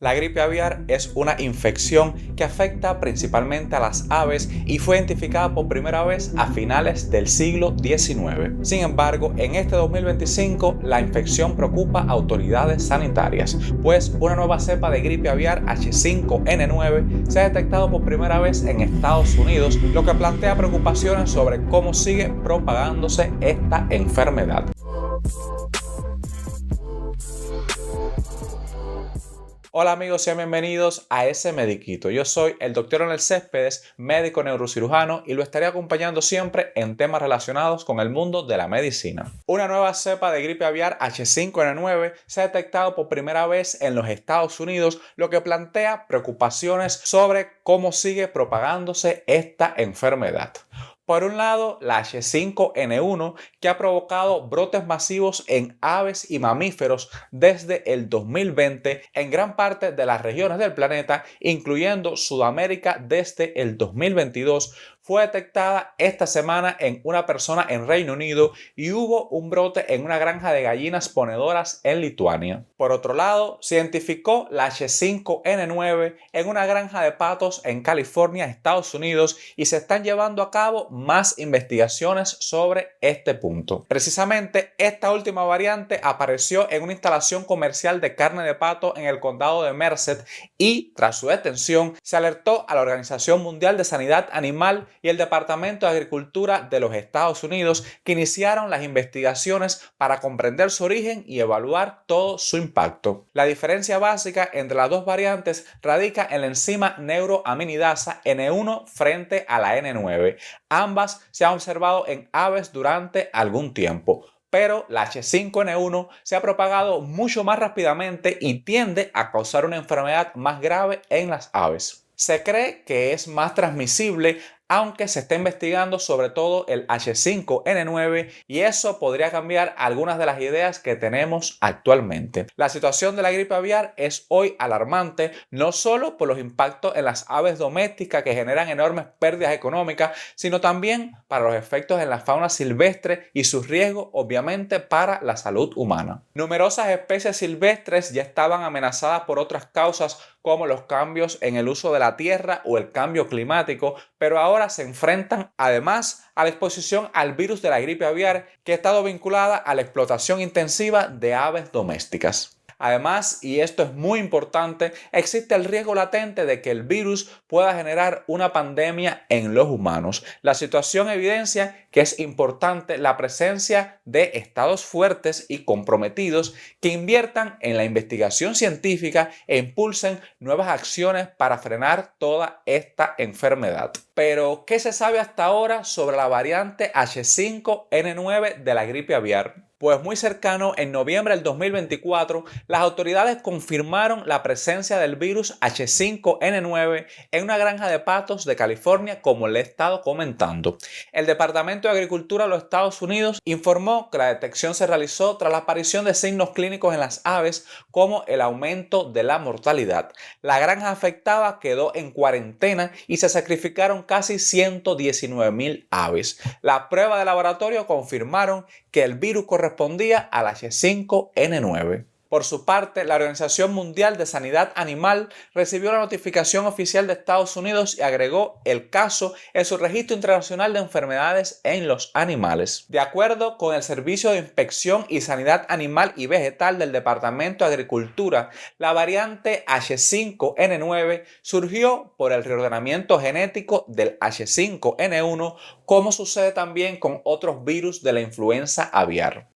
La gripe aviar es una infección que afecta principalmente a las aves y fue identificada por primera vez a finales del siglo XIX. Sin embargo, en este 2025 la infección preocupa a autoridades sanitarias, pues una nueva cepa de gripe aviar H5N9 se ha detectado por primera vez en Estados Unidos, lo que plantea preocupaciones sobre cómo sigue propagándose esta enfermedad. Hola amigos, sean bienvenidos a ese Mediquito. Yo soy el Dr. Leonel Céspedes, médico neurocirujano, y lo estaré acompañando siempre en temas relacionados con el mundo de la medicina. Una nueva cepa de gripe aviar H5N9 se ha detectado por primera vez en los Estados Unidos, lo que plantea preocupaciones sobre cómo sigue propagándose esta enfermedad. Por un lado, la H5N1, que ha provocado brotes masivos en aves y mamíferos desde el 2020 en gran parte de las regiones del planeta, incluyendo Sudamérica desde el 2022, fue detectada esta semana en una persona en Reino Unido y hubo un brote en una granja de gallinas ponedoras en Lituania. Por otro lado, se identificó la H5N9 en una granja de patos en California, Estados Unidos, y se están llevando a cabo más investigaciones sobre este punto. Precisamente, esta última variante apareció en una instalación comercial de carne de pato en el condado de Merced y, tras su detención, se alertó a la Organización Mundial de Sanidad Animal y el Departamento de Agricultura de los Estados Unidos, que iniciaron las investigaciones para comprender su origen y evaluar todo su impacto. La diferencia básica entre las dos variantes radica en la enzima neuroaminidasa N1 frente a la N9. Ambas se han observado en aves durante algún tiempo, pero la H5N1 se ha propagado mucho más rápidamente y tiende a causar una enfermedad más grave en las aves. Se cree que es más transmisible, aunque se está investigando sobre todo el H5N9 y eso podría cambiar algunas de las ideas que tenemos actualmente. La situación de la gripe aviar es hoy alarmante, no solo por los impactos en las aves domésticas que generan enormes pérdidas económicas, sino también para los efectos en la fauna silvestre y sus riesgos obviamente para la salud humana. Numerosas especies silvestres ya estaban amenazadas por otras causas como los cambios en el uso de la tierra o el cambio climático, pero ahora se enfrentan además a la exposición al virus de la gripe aviar, que ha estado vinculada a la explotación intensiva de aves domésticas. Además, y esto es muy importante, existe el riesgo latente de que el virus pueda generar una pandemia en los humanos. La situación evidencia que es importante la presencia de estados fuertes y comprometidos que inviertan en la investigación científica e impulsen nuevas acciones para frenar toda esta enfermedad. Pero, ¿qué se sabe hasta ahora sobre la variante H5N9 de la gripe aviar? Pues muy cercano, en noviembre del 2024, las autoridades confirmaron la presencia del virus H5N9 en una granja de patos de California, como le he estado comentando. El Departamento de Agricultura de los Estados Unidos informó que la detección se realizó tras la aparición de signos clínicos en las aves, como el aumento de la mortalidad. La granja afectada quedó en cuarentena y se sacrificaron casi 119,000 aves. Las pruebas de laboratorio confirmaron que el virus correspondía al H5N9. Por su parte, la Organización Mundial de Sanidad Animal recibió la notificación oficial de Estados Unidos y agregó el caso en su registro internacional de enfermedades en los animales. De acuerdo con el Servicio de Inspección y Sanidad Animal y Vegetal del Departamento de Agricultura, la variante H5N9 surgió por el reordenamiento genético del H5N1, como sucede también con otros virus de la influenza aviar.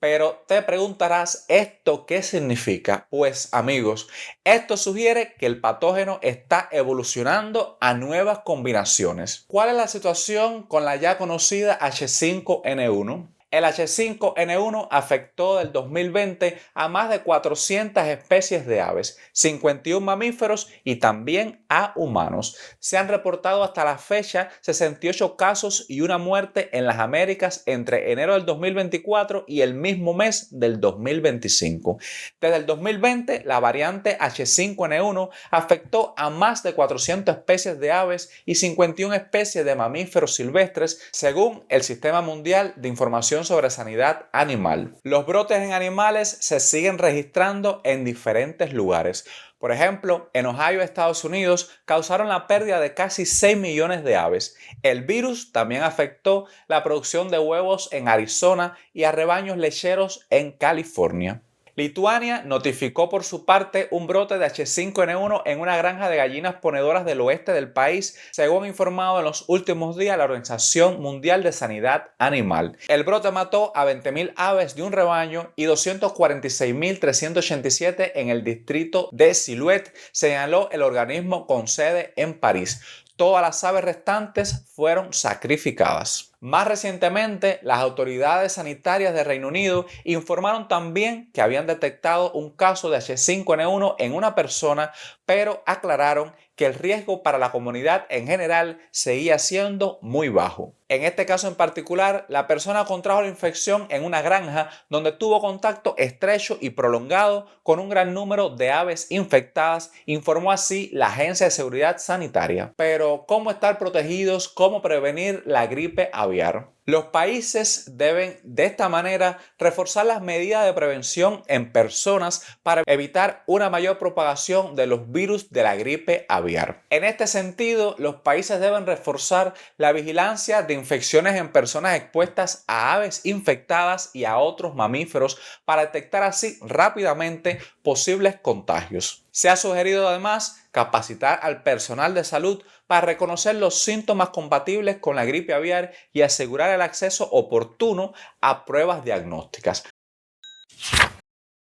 Pero te preguntarás, ¿esto qué significa? Pues amigos, esto sugiere que el patógeno está evolucionando a nuevas combinaciones. ¿Cuál es la situación con la ya conocida H5N1? El H5N1 afectó del 2020 a más de 400 especies de aves, 51 mamíferos y también a humanos. Se han reportado hasta la fecha 68 casos y una muerte en las Américas entre enero del 2024 y el mismo mes del 2025. Desde el 2020, la variante H5N1 afectó a más de 400 especies de aves y 51 especies de mamíferos silvestres, según el Sistema Mundial de Información información sobre sanidad animal. Los brotes en animales se siguen registrando en diferentes lugares. Por ejemplo, en Ohio, Estados Unidos, causaron la pérdida de casi 6 millones de aves. El virus también afectó la producción de huevos en Arizona y a rebaños lecheros en California. Lituania notificó por su parte un brote de H5N1 en una granja de gallinas ponedoras del oeste del país, según ha informado en los últimos días la Organización Mundial de Sanidad Animal. El brote mató a 20.000 aves de un rebaño y 246.387 en el distrito de Silhouette, señaló el organismo con sede en París. Todas las aves restantes fueron sacrificadas. Más recientemente, las autoridades sanitarias de Reino Unido informaron también que habían detectado un caso de H5N1 en una persona, pero aclararon que el riesgo para la comunidad en general seguía siendo muy bajo. En este caso en particular, la persona contrajo la infección en una granja donde tuvo contacto estrecho y prolongado con un gran número de aves infectadas, informó así la Agencia de Seguridad Sanitaria. Pero, ¿cómo estar protegidos? ¿Cómo prevenir la gripe aviar? Los países deben de esta manera reforzar las medidas de prevención en personas para evitar una mayor propagación de los virus de la gripe aviar. En este sentido, los países deben reforzar la vigilancia de infecciones en personas expuestas a aves infectadas y a otros mamíferos para detectar así rápidamente posibles contagios. Se ha sugerido además capacitar al personal de salud para reconocer los síntomas compatibles con la gripe aviar y asegurar el acceso oportuno a pruebas diagnósticas.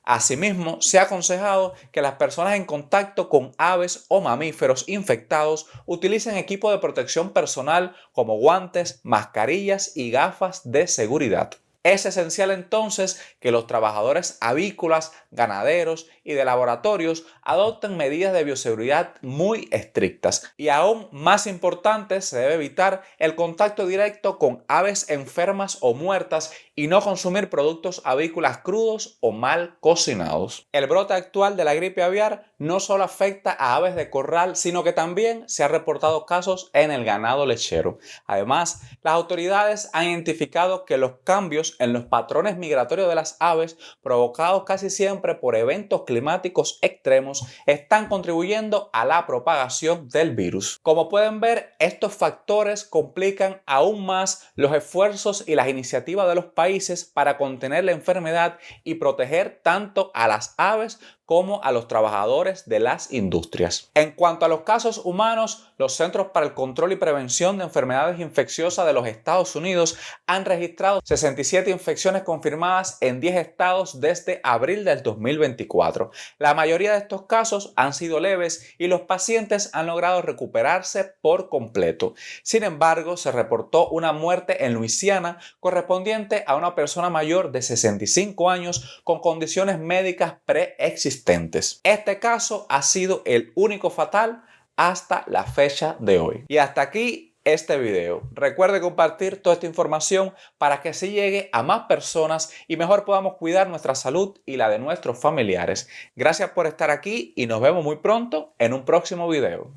Asimismo, se ha aconsejado que las personas en contacto con aves o mamíferos infectados utilicen equipo de protección personal como guantes, mascarillas y gafas de seguridad. Es esencial entonces que los trabajadores avícolas, ganaderos y de laboratorios adopten medidas de bioseguridad muy estrictas. Y aún más importante, se debe evitar el contacto directo con aves enfermas o muertas y no consumir productos avícolas crudos o mal cocinados. El brote actual de la gripe aviar no solo afecta a aves de corral, sino que también se han reportado casos en el ganado lechero. Además, las autoridades han identificado que los cambios en los patrones migratorios de las aves, provocados casi siempre por eventos climáticos extremos, están contribuyendo a la propagación del virus. Como pueden ver, estos factores complican aún más los esfuerzos y las iniciativas de los países para contener la enfermedad y proteger tanto a las aves como a los trabajadores de las industrias. En cuanto a los casos humanos, los Centros para el Control y Prevención de Enfermedades Infecciosas de los Estados Unidos han registrado 67 infecciones confirmadas en 10 estados desde abril del 2024. La mayoría de estos casos han sido leves y los pacientes han logrado recuperarse por completo. Sin embargo, se reportó una muerte en Luisiana correspondiente a una persona mayor de 65 años con condiciones médicas preexistentes. Este caso ha sido el único fatal hasta la fecha de hoy. Y hasta aquí este video. Recuerde compartir toda esta información para que así llegue a más personas y mejor podamos cuidar nuestra salud y la de nuestros familiares. Gracias por estar aquí y nos vemos muy pronto en un próximo video.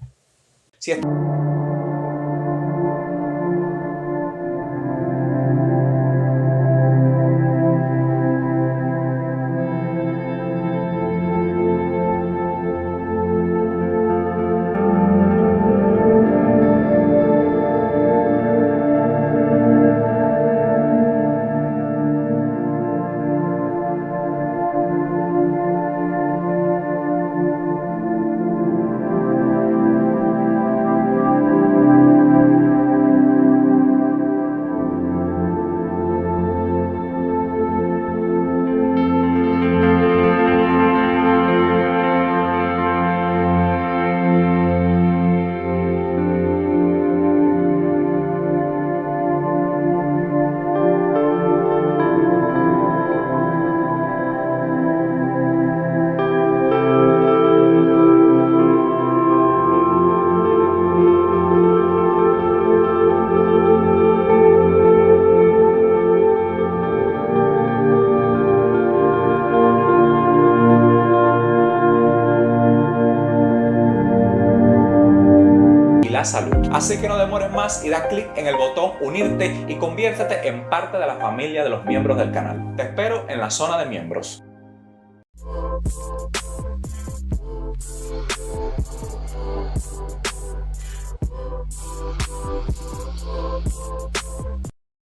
la salud. Así que no demores más y da clic en el botón unirte y conviértete en parte de la familia de los miembros del canal. Te espero en la zona de miembros.